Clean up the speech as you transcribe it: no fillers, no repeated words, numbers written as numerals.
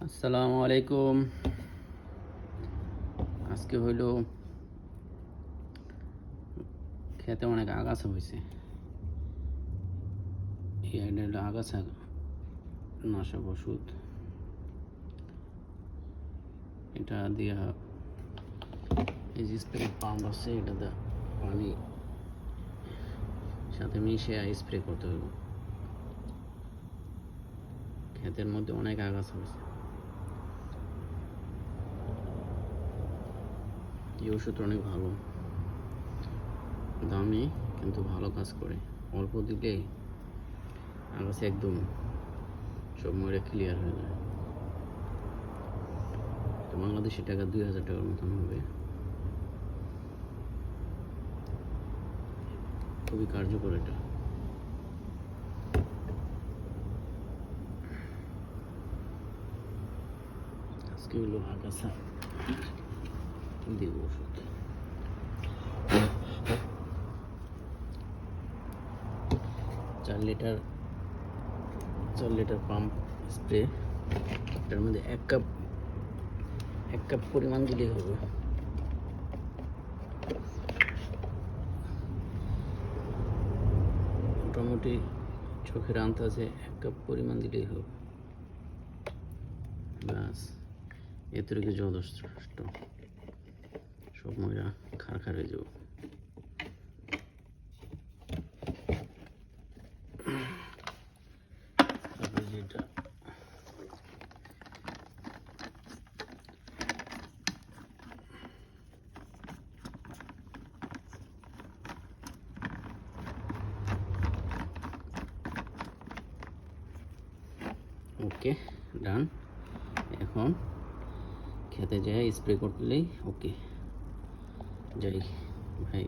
আসসালামু আলাইকুম। আজকে হইল খেতে অনেক আগাছা হয়েছে। এটা হলো আগাছা নাশক ওষুধ। এটা দিয়া এই যে স্প্রে পাম্প আছে, এটা পানি সাথে মিশে স্প্রে করতে হবে। ক্ষেতের মধ্যে অনেক আগাছা হয়েছে। এই ওষুধটা অনেক ভালো, দামি, কিন্তু ভালো কাজ করে। অল্প দিলে আগাছা একদম সব মরে ক্লিয়ার হয়ে যায়। তো বাংলাদেশি টাকা 2000 টাকার মতন হবে। খুবই কার্যকর এটা। আজকে হলো আগাছা দিব ওষুধ। 4 লিটার পাম্প স্প্রে। এটার মধ্যে এক কাপ পরিমাণ দিলেই হবে। মোটামুটি চোখের আন্দাজে 1 কাপ পরিমাণ দিলেই হবে। ব্যাস, এতটুকু যথেষ্ট। সব মজা খার হয়ে যাব। যেটা ওকে, ডান। এখন খেতে যাই স্প্রে করলেই ওকে। যাই ভাই।